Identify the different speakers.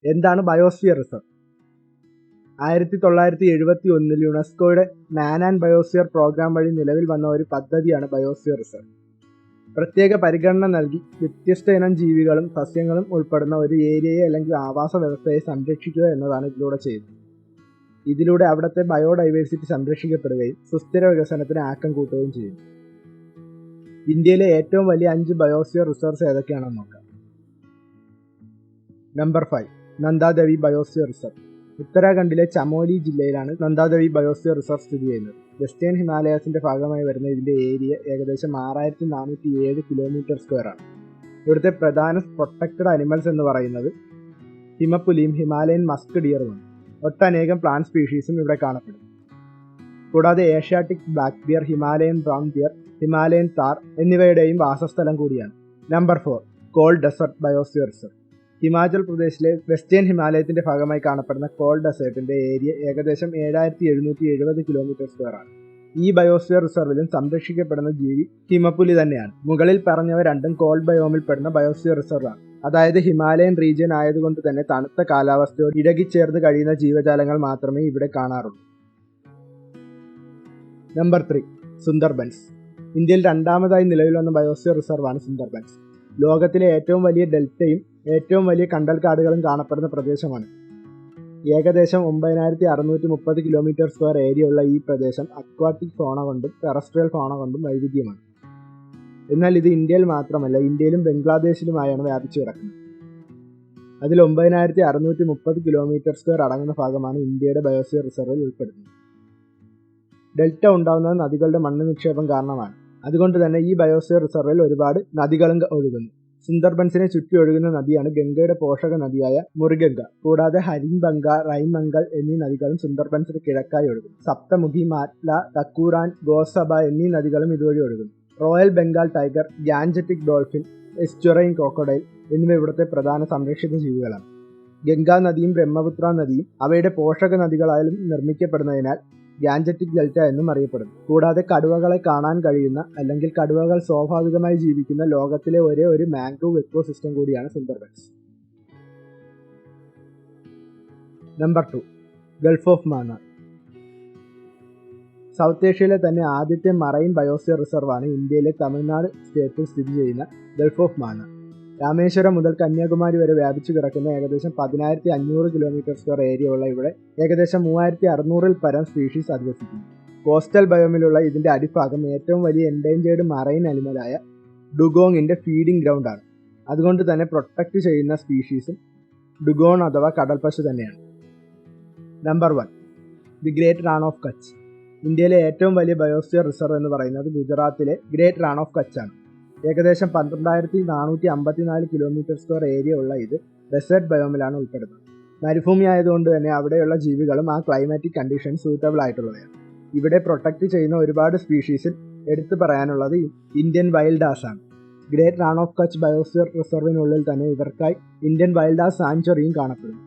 Speaker 1: എന്താണ് biosphere reserve? 1971 യുനെസ്കോയുടെ മാൻ and biosphere programme വഴി നിലവിൽ വന്ന ഒരു പദ്ധതിയാണ് ബയോസ്ഫിയർ റിസർവ്. പ്രത്യേക പരിഗണന നൽകി വ്യത്യസ്ത ഇനം ജീവികളും സസ്യങ്ങളും ഉൾപ്പെടുന്ന ഒരു ഏരിയയെ അല്ലെങ്കിൽ ആവാസ വ്യവസ്ഥയെ സംരക്ഷിക്കുക എന്നതാണ് ഇതിലൂടെ ചെയ്യുന്നത്. ഇതിലൂടെ അവിടുത്തെ ബയോഡൈവേഴ്സിറ്റി സംരക്ഷിക്കപ്പെടുകയും സുസ്ഥിര വികസനത്തിന് ആക്കം കൂട്ടുകയും ചെയ്യുന്നു. ഇന്ത്യയിലെ ഏറ്റവും വലിയ 5 ബയോസ്ഫിയർ റിസർവ്സ് ഏതൊക്കെയാണെന്ന് നോക്കാം. Number 5 Nandadevi biosphere reserve. ഉത്തരാഖണ്ഡിലെ ചമോലി ജില്ലയിലാണ് നന്ദാദേവി ബയോസ്ഫിയർ റിസർവ് സ്ഥിതി ചെയ്യുന്നത്. വെസ്റ്റേൺ ഹിമാലയസിന്റെ ഭാഗമായി വരുന്ന ഇതിന്റെ ഏരിയ ഏകദേശം 6407 km² ആണ്. ഇവിടുത്തെ പ്രധാന പ്രൊട്ടക്റ്റഡ് അനിമൽസ് എന്ന് പറയുന്നത് ഹിമപ്പുലിയും ഹിമാലയൻ മസ്ക് ഡിയറുമാണ്. ഒട്ടനേകം പ്ലാന്റ് സ്പീഷീസും ഇവിടെ കാണപ്പെടും. കൂടാതെ Asiatic black bear, Himalayan brown bear, Himalayan tahr എന്നിവയുടെയും വാസസ്ഥലം കൂടിയാണ്. Number 4 cold desert biosphere reserve. Himachal പ്രദേശിലെ വെസ്റ്റേൺ ഹിമാലയത്തിന്റെ ഭാഗമായി കാണപ്പെടുന്ന കോൾഡ് ഡെസേർട്ടിന്റെ ഏരിയ ഏകദേശം 7770 km² ആണ്. ഈ ബയോസ്ഫിയർ റിസർവിലും സംരക്ഷിക്കപ്പെടുന്ന ജീവി ഹിമപ്പുലി തന്നെയാണ്. മുകളിൽ പറഞ്ഞവ രണ്ടും കോൾഡ് ബയോമിൽ പെടുന്ന ബയോസ്ഫിയർ റിസർവ് ആണ്. അതായത് ഹിമാലയൻ റീജിയൻ ആയതുകൊണ്ട് തന്നെ തണുത്ത കാലാവസ്ഥയോട് ഇഴകിച്ചേർന്ന് കഴിയുന്ന ജീവജാലങ്ങൾ മാത്രമേ ഇവിടെ കാണാറുള്ളൂ. നമ്പർ 3 സുന്ദർബൻസ്. ഇന്ത്യയിൽ രണ്ടാമതായി നിലവിൽ വന്ന ബയോസ്ഫിയർ റിസർവാണ് സുന്ദർബൻസ്. ലോകത്തിലെ ഏറ്റവും വലിയ ഡെൽറ്റയും ഏറ്റവും വലിയ കണ്ടൽക്കാടുകളും കാണപ്പെടുന്ന പ്രദേശമാണ്. ഏകദേശം 9630 km² ഏരിയ ഉള്ള ഈ പ്രദേശം അക്വാട്ടിക് ഫൗണ കൊണ്ടും ടെറസ്ട്രിയൽ ഫൗണ കൊണ്ടും വൈവിധ്യമാണ്. എന്നാൽ ഇത് ഇന്ത്യയിൽ മാത്രമല്ല, ഇന്ത്യയിലും ബംഗ്ലാദേശിലുമായാണ് വ്യാപിച്ചു കിടക്കുന്നത്. അതിൽ 9630 km² അടങ്ങുന്ന ഭാഗമാണ് ഇന്ത്യയുടെ ബയോസ്ഫിയർ റിസർവിൽ ഉൾപ്പെടുന്നത്. ഡെൽറ്റ ഉണ്ടാകുന്നത് നദികളുടെ മണ്ണ് നിക്ഷേപം കാരണമാണ്. അതുകൊണ്ട് തന്നെ ഈ ബയോസ്ഫിയർ റിസർവിൽ ഒരുപാട് നദികളും ഒഴുകുന്നു. സുന്ദർബൻസിനെ ചുറ്റി ഒഴുകുന്ന നദിയാണ് ഗംഗയുടെ പോഷക നദിയായ മുറിഗംഗ. കൂടാതെ ഹരിംബംഗ, റൈമംഗൽ എന്നീ നദികളും സുന്ദർബൻസിന് കിഴക്കായി ഒഴുകുന്നു. സപ്തമുഖി, മാറ്റ്ല, തക്കൂറാൻ, ഗോസബ എന്നീ നദികളും ഇതുവഴി ഒഴുകുന്നു. Royal Bengal tiger, Gangetic dolphin, estuarine crocodile എന്നിവ ഇവിടുത്തെ പ്രധാന സംരക്ഷിത ജീവികളാണ്. ഗംഗാ നദിയും ബ്രഹ്മപുത്ര നദിയും അവയുടെ പോഷക നദികളാലും നിർമ്മിക്കപ്പെടുന്നതിനാൽ ഗാൻജറ്റിക് ഡെൽറ്റ എന്നും അറിയപ്പെടുന്നു. കൂടാതെ കടുവകളെ കാണാൻ കഴിയുന്ന അല്ലെങ്കിൽ കടുവകൾ സ്വാഭാവികമായി ജീവിക്കുന്ന ലോകത്തിലെ ഒരേ ഒരു മാംഗ്രൂവ് എക്കോസിസ്റ്റം കൂടിയാണ് Sundarbans. Number 2 Gulf of Mannar. South ഏഷ്യയിലെ തന്നെ ആദ്യത്തെ മറൈൻ ബയോസ്ഫിയർ റിസർവാണ് ഇന്ത്യയിലെ തമിഴ്നാട് സ്റ്റേറ്റിൽ സ്ഥിതി ചെയ്യുന്ന ഗൾഫ് ഓഫ് മാന്നാർ. രാമേശ്വരം മുതൽ കന്യാകുമാരി വരെ വ്യാപിച്ചു കിടക്കുന്ന ഏകദേശം 10500 km² ഏരിയ ഉള്ള ഇവിടെ ഏകദേശം 3600-ൽ പരം സ്പീഷീസ് അധിവസിക്കുന്നു. കോസ്റ്റൽ ബയോമിലുള്ള ഇതിന്റെ അടിഭാഗം ഏറ്റവും വലിയ എൻഡേഞ്ചേർഡ് മറൈൻ അനിമലായ ഡുഗോങ്ങിന്റെ ഫീഡിംഗ് ഗ്രൗണ്ട് ആണ്. അതുകൊണ്ട് തന്നെ പ്രൊട്ടക്ട് ചെയ്യുന്ന സ്പീഷീസും ഡുഗോൺ അഥവാ കടൽപ്പശു തന്നെയാണ്. Number 1 the great Rann of Kutch. ഇന്ത്യയിലെ ഏറ്റവും വലിയ ബയോസ്ഫിയർ റിസർവ് എന്ന് പറയുന്നത് ഗുജറാത്തിലെ ഗ്രേറ്റ് റാൺ ഓഫ് കച്ച് ആണ്. ഏകദേശം 12454 km² ഏരിയ ഉള്ള ഇത് ഡെസേർട്ട് ബയോമിലാണ് ഉൾപ്പെടുന്നത്. മരുഭൂമി ആയതുകൊണ്ട് തന്നെ അവിടെയുള്ള ജീവികളും ആ ക്ലൈമാറ്റിക് കണ്ടീഷൻ സൂട്ടബിൾ ആയിട്ടുള്ളവയാണ്. ഇവിടെ പ്രൊട്ടക്ട് ചെയ്യുന്ന ഒരുപാട് സ്പീഷീസിൽ എടുത്തു പറയാനുള്ളത് ഇന്ത്യൻ വൈൽഡ് ആസ് ആണ്. Great Rann of Kutch biosphere റിസർവിനുള്ളിൽ തന്നെ ഇവർക്കായി ഇന്ത്യൻ വൈൽഡ് ആസ് സാങ്ച്വറിയും കാണപ്പെടുന്നു.